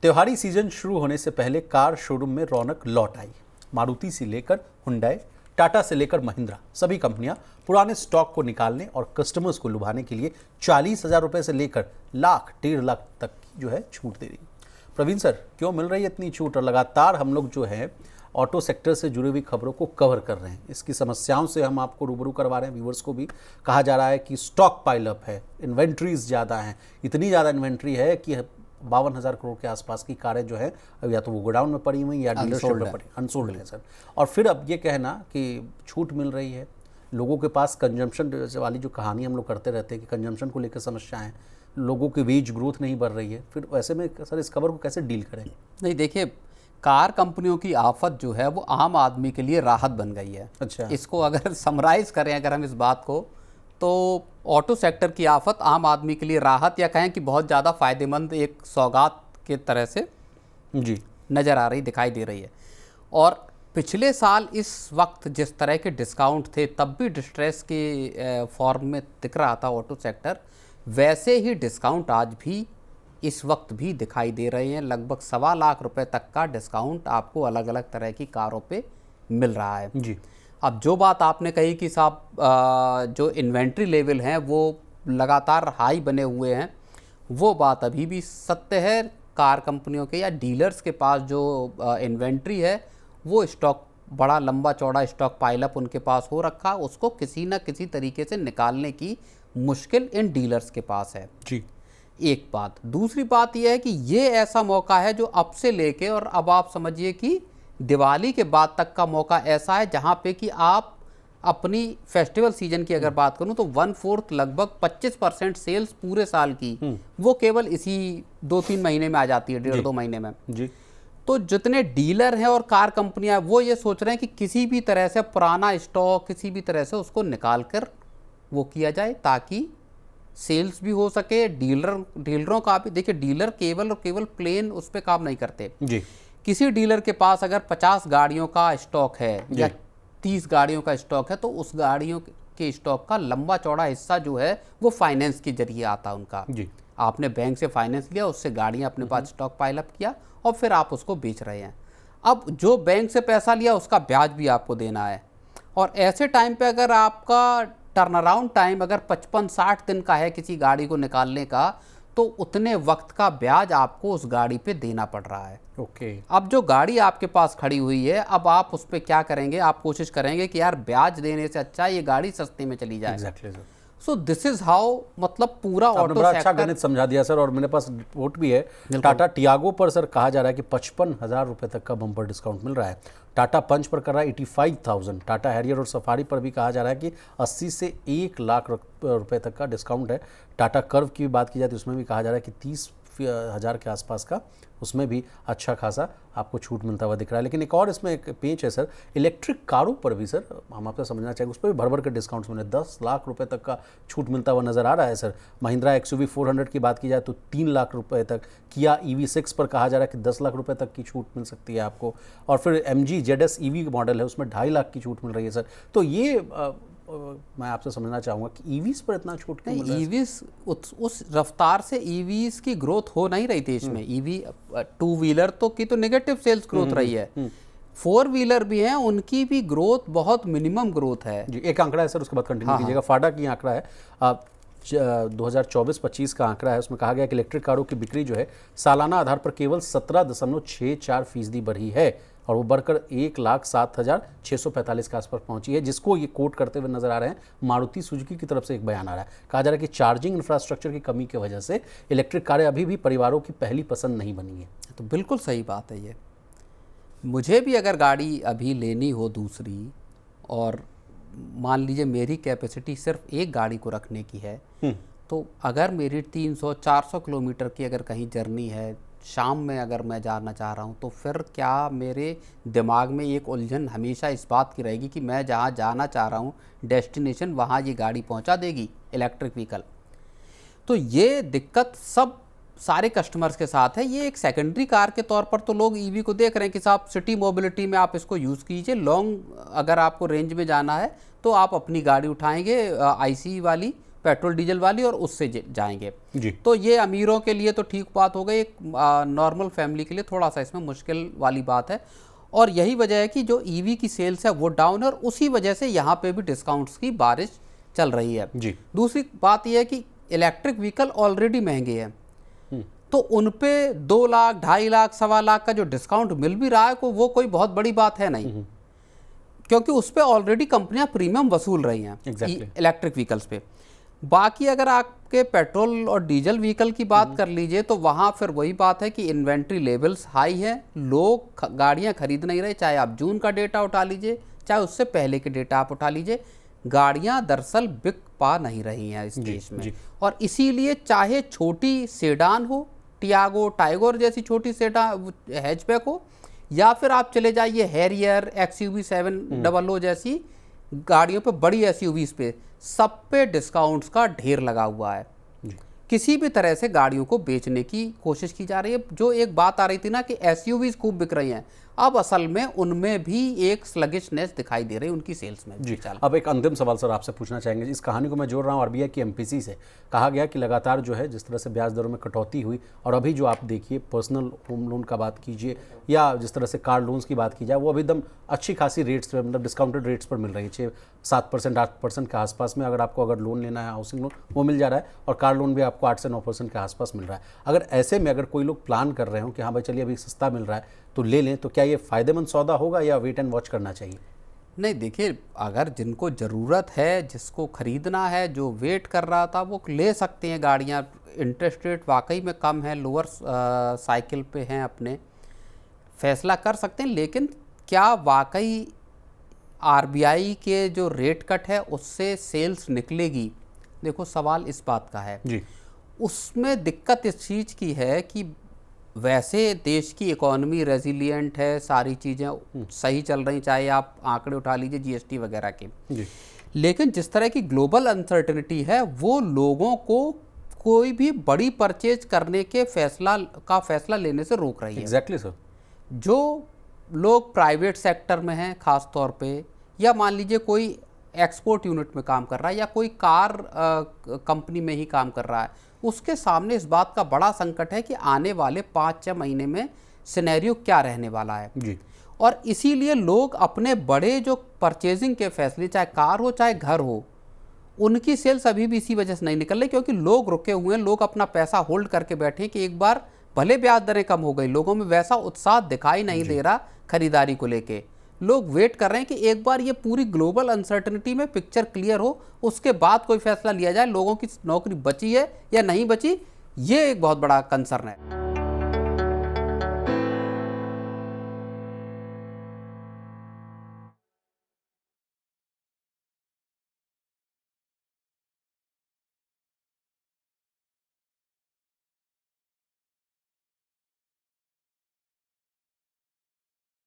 त्योहारी सीजन शुरू होने से पहले कार शोरूम में रौनक लौट आई। मारुति से लेकर हुंडई, टाटा से लेकर महिंद्रा, सभी कंपनियां पुराने स्टॉक को निकालने और कस्टमर्स को लुभाने के लिए 40,000 रुपए से लेकर लाख 1.5 लाख तक की जो है छूट दे रही। प्रवीण सर, क्यों मिल रही है इतनी छूट? और लगातार हम लोग जो है ऑटो सेक्टर से जुड़ी हुई खबरों को कवर कर रहे हैं, इसकी समस्याओं से हम आपको रूबरू करवा रहे हैं। व्यूवर्स को भी कहा जा रहा है कि स्टॉक पाइलअप है, इन्वेंट्रीज ज़्यादा हैं, इतनी ज़्यादा इन्वेंट्री है कि 52,000 करोड़ के आसपास की कारें जो है अब या तो वो गोडाउन में पड़ी हुई या डीलरशिप में पड़ी, अनसोल्ड है सर। और फिर अब ये कहना कि छूट मिल रही है, लोगों के पास कंजम्पशन वाली जो कहानी हम लोग करते रहते हैं कि कंजम्पशन को लेकर समस्याएं, लोगों की वेज ग्रोथ नहीं बढ़ रही है, फिर ऐसे में सर इस खबर को कैसे डील करें? नहीं, देखिए, कार कंपनियों की आफत जो है वो आम आदमी के लिए राहत बन गई है। अच्छा, इसको अगर समराइज करें अगर हम इस बात को, तो ऑटो सेक्टर की आफत आम आदमी के लिए राहत या कहें कि बहुत ज़्यादा फ़ायदेमंद एक सौगात के तरह से जी नज़र आ रही, दिखाई दे रही है। और पिछले साल इस वक्त जिस तरह के डिस्काउंट थे तब भी डिस्ट्रेस के फॉर्म में दिख रहा था ऑटो सेक्टर, वैसे ही डिस्काउंट आज भी इस वक्त भी दिखाई दे रहे हैं। लगभग 1.25 लाख रुपए तक का डिस्काउंट आपको अलग अलग तरह की कारों पे मिल रहा है जी। अब जो बात आपने कही कि साहब जो इन्वेंट्री लेवल हैं वो लगातार हाई बने हुए हैं, वो बात अभी भी सत्य है। कार कंपनियों के या डीलर्स के पास जो इन्वेंट्री है वो स्टॉक, बड़ा लंबा चौड़ा स्टॉक पाइलअप उनके पास हो रखा, उसको किसी न किसी तरीके से निकालने की मुश्किल इन डीलर्स के पास है जी। एक बात। दूसरी बात यह है कि ये ऐसा मौका है जो अब से लेके और अब आप समझिए कि दिवाली के बाद तक का मौका ऐसा है जहाँ पे कि आप अपनी फेस्टिवल सीजन की अगर बात करूँ तो 1/4 लगभग 25% सेल्स पूरे साल की वो केवल इसी 2-3 महीने में आ जाती है, 1.5-2 महीने में जी। तो जितने डीलर हैं और कार कंपनियां वो ये सोच रहे हैं कि किसी भी तरह से पुराना स्टॉक किसी भी तरह से उसको निकाल कर वो किया जाए ताकि सेल्स भी हो सके। डीलरों का भी देखिए, डीलर केवल और केवल प्लेन उस पर काम नहीं करते जी। किसी डीलर के पास अगर 50 गाड़ियों का स्टॉक है या 30 गाड़ियों का स्टॉक है तो उस गाड़ियों के स्टॉक का लंबा चौड़ा हिस्सा जो है वो फाइनेंस के जरिए आता है उनका। जी। आपने बैंक से फाइनेंस लिया, उससे गाड़ियां अपने पास स्टॉक पाइलअप किया और फिर आप उसको बेच रहे हैं। अब जो बैंक से पैसा लिया उसका ब्याज भी आपको देना है, और ऐसे टाइम पे अगर आपका टर्न अराउंड टाइम अगर 55-60 दिन का है किसी गाड़ी को निकालने का, तो उतने वक्त का ब्याज आपको उस गाड़ी पे देना पड़ रहा है। ओके। अब जो गाड़ी आपके पास खड़ी हुई है, अब आप उस पर क्या करेंगे? आप कोशिश करेंगे कि यार ब्याज देने से अच्छा ये गाड़ी सस्ते में चली जाए। Exactly sir. So this is how, मतलब पूरा ऑटो बड़ा अच्छा सेक्टर। गणित समझा दिया सर। और मेरे पास रिपोर्ट भी है, टाटा टियागो पर सर कहा जा रहा है कि 55,000 रुपए तक का बम्पर डिस्काउंट मिल रहा है। टाटा पंच पर कर रहा है 85,000। टाटा हैरियर और सफारी पर भी कहा जा रहा है कि 80 से 1 लाख रुपए तक का डिस्काउंट है। टाटा कर्व की भी बात की जाए तो उसमें भी कहा जा रहा है कि 30,000 के आसपास का, उसमें भी अच्छा खासा आपको छूट मिलता हुआ दिख रहा है। लेकिन एक और इसमें एक पेच है सर, इलेक्ट्रिक कारों पर भी सर हम आपसे समझना चाहेंगे, उस पर भी भर भर के डिस्काउंट्स मिले, 10 लाख रुपए तक का छूट मिलता हुआ नजर आ रहा है सर। महिंद्रा XUV 400 की बात की जाए तो 3 लाख रुपए तक, किया EV6 पर कहा जा रहा है कि 10 लाख रुपए तक की छूट मिल सकती है आपको, और फिर MG ZS EV मॉडल है उसमें 2.5 लाख की छूट मिल रही है सर। तो ये मैं आपसे समझना चाहूँगा कि ईवीज पर इतना छूट क्यों मिल रहा है? ईवीज उस रफ्तार से ईवीज की ग्रोथ हो नहीं रही थी इसमें। ईवी 2 व्हीलर तो की तो नेगेटिव सेल्स ग्रोथ रही है, 4 व्हीलर भी हैं उनकी भी ग्रोथ बहुत मिनिमम ग्रोथ है जी। एक आंकड़ा है सर, उसके बाद कंटिन्यू कीजिएगा। फाडा की आंकड़ा है 2024-25 का आंकड़ा है, उसमें कहा गया कि इलेक्ट्रिक कारों की बिक्री जो है सालाना आधार पर केवल 17.64% बढ़ी है, और वो बढ़कर 1,07,645 के आसपास पहुंची है, जिसको ये कोट करते हुए नजर आ रहे हैं। मारुति सुजुकी की तरफ से एक बयान आ रहा है, कहा जा रहा है कि चार्जिंग इंफ्रास्ट्रक्चर की कमी की वजह से इलेक्ट्रिक कारें अभी भी परिवारों की पहली पसंद नहीं बनी है। तो बिल्कुल सही बात है ये। मुझे भी अगर गाड़ी अभी लेनी हो दूसरी, और मान लीजिए मेरी कैपेसिटी सिर्फ एक गाड़ी को रखने की है, तो अगर मेरी 300-400 किलोमीटर की अगर कहीं जर्नी है, शाम में अगर मैं जाना चाह रहा हूँ, तो फिर क्या मेरे दिमाग में एक उलझन हमेशा इस बात की रहेगी कि मैं जहाँ जाना चाह रहा हूँ डेस्टिनेशन, वहाँ ये गाड़ी पहुँचा देगी इलेक्ट्रिक व्हीकल? तो ये दिक्कत सब सारे कस्टमर्स के साथ है। ये एक सेकेंडरी कार के तौर पर तो लोग ईवी को देख रहे हैं कि साहब सिटी मोबिलिटी में आप इसको यूज़ कीजिए, लॉन्ग अगर आपको रेंज में जाना है तो आप अपनी गाड़ी उठाएंगे IC वाली, पेट्रोल डीजल वाली और उससे जाएंगे जी। तो ये अमीरों के लिए तो ठीक बात हो गई, एक नॉर्मल फैमिली के लिए थोड़ा सा इसमें मुश्किल वाली बात है। और यही वजह है कि जो ईवी की सेल्स है वो डाउन है और उसी वजह से यहाँ पे भी डिस्काउंट्स की बारिश चल रही है जी। दूसरी बात यह है कि इलेक्ट्रिक व्हीकल ऑलरेडी महंगे हैं, तो उन पे 2 लाख 2.5 लाख 1.25 लाख का जो डिस्काउंट मिल भी रहा है वो कोई बहुत बड़ी बात है नहीं, क्योंकि उस पे ऑलरेडी कंपनियां प्रीमियम वसूल रही हैं इलेक्ट्रिक व्हीकल्स पे। बाकी अगर आपके पेट्रोल और डीजल व्हीकल की बात कर लीजिए तो वहाँ फिर वही बात है कि इन्वेंट्री लेवल्स हाई है, लोग गाड़ियाँ खरीद नहीं रहे, चाहे आप जून का डेटा उठा लीजिए चाहे उससे पहले के डेटा आप उठा लीजिए, गाड़ियाँ दरअसल बिक पा नहीं रही हैं इस देश में। और इसीलिए चाहे छोटी सेडान हो, टियागो टाइगोर जैसी छोटी सेडान हैचबैक हो, या फिर आप चले जाइए हैरियर XUV 700 जैसी गाड़ियों पे, बड़ी SUVs पे, सब पे डिस्काउंट्स का ढेर लगा हुआ है। किसी भी तरह से गाड़ियों को बेचने की कोशिश की जा रही है। जो एक बात आ रही थी ना कि SUVs खूब बिक रही हैं, अब असल में उनमें भी एक स्लगिशनेस दिखाई दे रही है उनकी सेल्स में जी। अब एक अंतिम सवाल सर आपसे पूछना चाहेंगे, इस कहानी को मैं जोड़ रहा हूँ RBI की MPC से। कहा गया कि लगातार जो है जिस तरह से ब्याज दरों में कटौती हुई, और अभी जो आप देखिए पर्सनल होम लोन का बात कीजिए या जिस तरह से कार लोन्स की बात की जाए, वो अभी एकदम अच्छी खासी रेट्स पे, मतलब डिस्काउंटेड रेट्स पर मिल रही है, 6-7% 8% के आसपास में। अगर लोन लेना है हाउसिंग लोन वो मिल जा रहा है, और कार लोन भी आपको 8 से 9% के आसपास मिल रहा है। अगर ऐसे में अगर कोई लोग प्लान कर रहे हो कि हाँ भाई चलिए अभी सस्ता मिल रहा है तो ले लें, तो क्या ये फ़ायदेमंद सौदा होगा या वेट एंड वॉच करना चाहिए? नहीं, देखिए, अगर जिनको ज़रूरत है, जिसको ख़रीदना है, जो वेट कर रहा था, वो ले सकते हैं गाड़ियाँ। इंटरेस्ट रेट वाकई में कम है, लोअर साइकिल पे हैं, अपने फैसला कर सकते हैं। लेकिन क्या वाकई RBI के जो रेट कट है उससे सेल्स निकलेगी? देखो, सवाल इस बात का है जी। उसमें दिक्कत इस चीज़ की है कि वैसे देश की इकोनॉमी रेजिलिएंट है, सारी चीज़ें सही चल रही, चाहे आप आंकड़े उठा लीजिए GST वगैरह के जी। लेकिन जिस तरह की ग्लोबल अनसर्टेनिटी है वो लोगों को कोई भी बड़ी परचेज करने के फैसला लेने से रोक रही है। Exactly sir. जो लोग प्राइवेट सेक्टर में हैं खास तौर पे, या मान लीजिए कोई एक्सपोर्ट यूनिट में काम कर रहा है या कोई कार कंपनी में ही काम कर रहा है, उसके सामने इस बात का बड़ा संकट है कि आने वाले 5-6 महीने में सिनेरियो क्या रहने वाला है जी। और इसीलिए लोग अपने बड़े जो परचेजिंग के फैसले, चाहे कार हो चाहे घर हो, उनकी सेल्स अभी भी इसी वजह से नहीं निकल रही क्योंकि लोग रुके हुए हैं, लोग अपना पैसा होल्ड करके बैठे हैं कि एक बार भले ब्याज दरें कम हो गई, लोगों में वैसा उत्साह दिखाई नहीं दे रहा खरीदारी को लेके। लोग वेट कर रहे हैं कि एक बार ये पूरी ग्लोबल अनसर्टेनिटी में पिक्चर क्लियर हो, उसके बाद कोई फैसला लिया जाए। लोगों की नौकरी बची है या नहीं बची, ये एक बहुत बड़ा कंसर्न है।